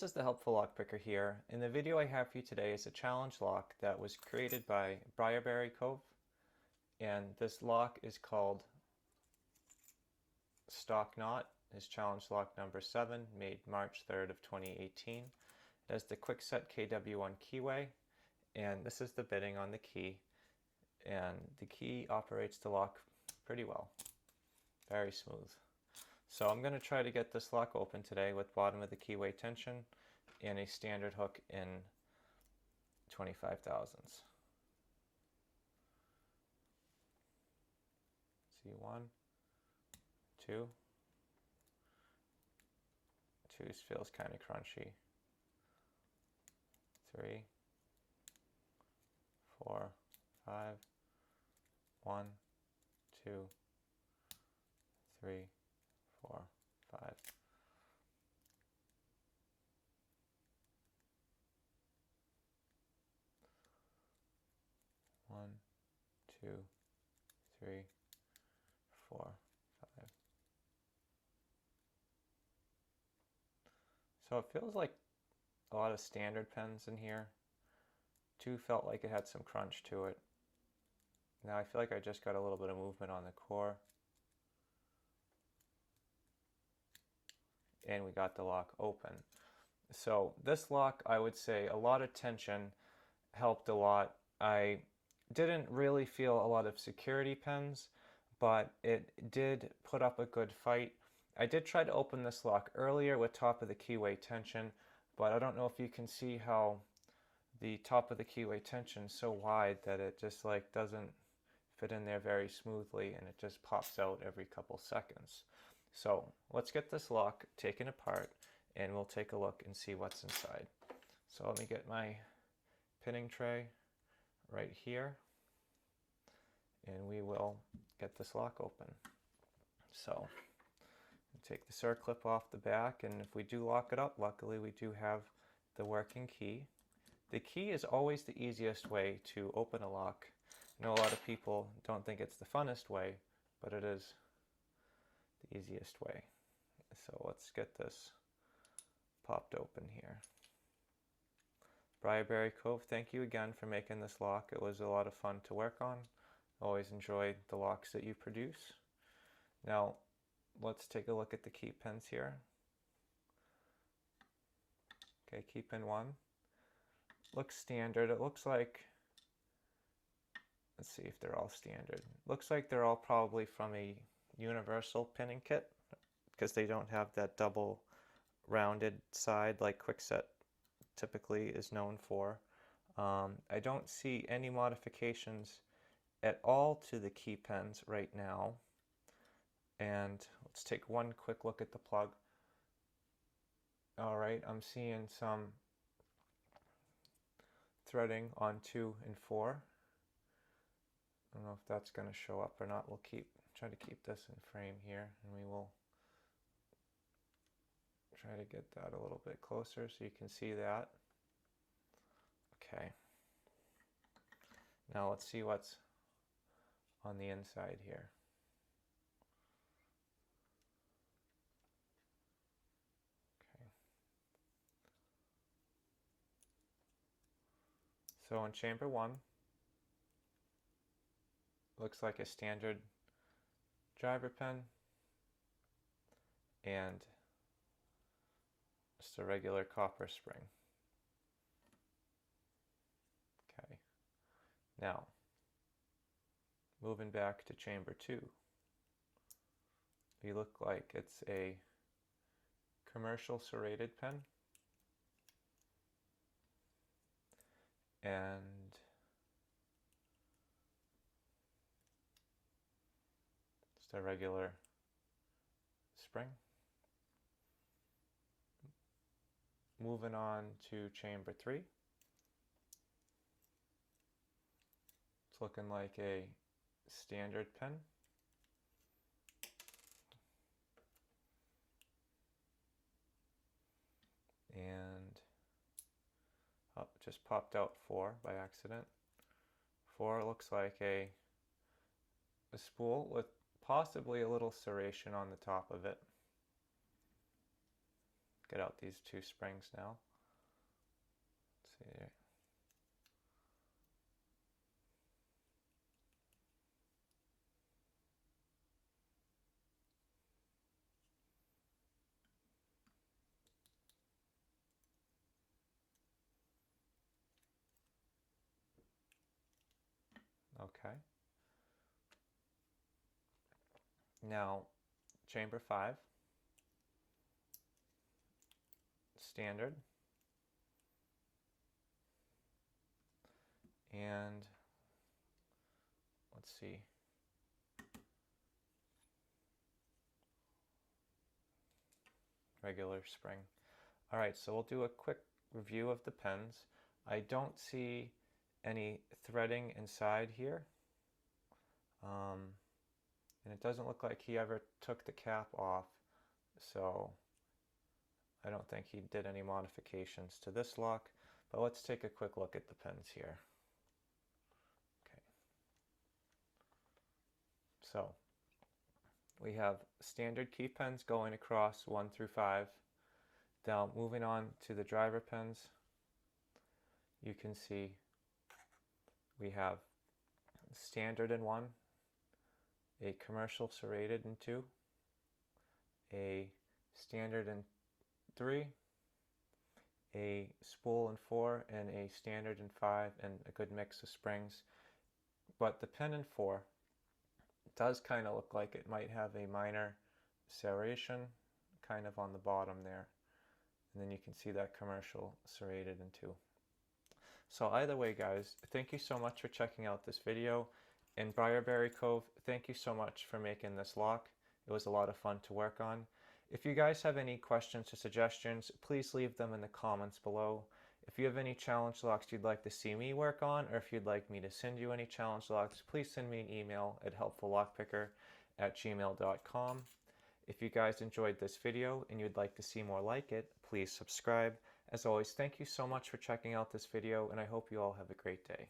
this is the Helpful Lockpicker here, and the video I have for you today is a challenge lock that was created by Briarberrycove, and this lock is called Stock Knot. Is challenge lock number 7, made March 3rd of 2018. It has the Quickset KW1 keyway, and this is the bitting on the key, and the key operates the lock pretty well, very smooth. So I'm going to try to get this lock open today with bottom of the keyway tension and a standard hook in 25 thousandths. See, 1, 2. 2 feels kind of crunchy. 3, 4, 5. 1, 2, 3, 4, 5. One, 2, 3, 4, 5. So it feels like a lot of standard pens in here. 2 felt like it had some crunch to it. Now I feel like I just got a little bit of movement on the core. And we got the lock open. So this lock, I would say a lot of tension helped a lot. I didn't really feel a lot of security pins, but it did put up a good fight. I did try to open this lock earlier with top of the keyway tension, but I don't know if you can see how the top of the keyway tension is so wide that it just like doesn't fit in there very smoothly, and it just pops out every couple seconds. So let's get this lock taken apart and we'll take a look and see what's inside. So let me get my pinning tray right here and we will get this lock open. So take the circlip off the back, and if we do lock it up, luckily we do have the working key. The key is always the easiest way to open a lock. I know a lot of people don't think it's the funnest way, but it is the easiest way. So let's get this popped open here. Briarberrycove, thank you again for making this lock. It was a lot of fun to work on. Always enjoyed the locks that you produce. Now let's take a look at the key pins here. Okay, key pin 1 looks standard. It looks like, let's see if they're all standard. Looks like they're all probably from a universal pinning kit, because they don't have that double rounded side like Quickset typically is known for. I don't see any modifications at all to the key pins right now. And let's take one quick look at the plug. All right, I'm seeing some threading on 2 and 4. I don't know if that's going to show up or not. We'll try to keep this in frame here, and we will try to get that a little bit closer so you can see that. Okay. Now let's see what's on the inside here. Okay. So in chamber 1, looks like a standard driver pen and just a regular copper spring. Okay. Now, moving back to chamber 2, we look like it's a commercial serrated pen, and just a regular spring. Moving on to chamber 3. It's looking like a standard pen. And just popped out 4 by accident. 4 looks like a spool with possibly a little serration on the top of it. get out these two springs now. Let's see there. Okay. Now, chamber 5, standard, and let's see, regular spring. All right, so we'll do a quick review of the pens. I don't see any threading inside here. And it doesn't look like he ever took the cap off, so I don't think he did any modifications to this lock. But let's take a quick look at the pens here. Okay. So we have standard key pens going across 1 through 5. Now moving on to the driver pens, you can see we have standard in 1, a commercial serrated in 2, a standard in 3, a spool in 4, and a standard in 5, and a good mix of springs. But the pen in 4 does kind of look like it might have a minor serration kind of on the bottom there. And then you can see that commercial serrated in 2. So either way, guys, thank you so much for checking out this video. And Briarberrycove, thank you so much for making this lock. It was a lot of fun to work on. If you guys have any questions or suggestions, please leave them in the comments below. If you have any challenge locks you'd like to see me work on, or if you'd like me to send you any challenge locks, please send me an email at HelpfulLockPicker@gmail.com. If you guys enjoyed this video and you'd like to see more like it, please subscribe. As always, thank you so much for checking out this video, and I hope you all have a great day.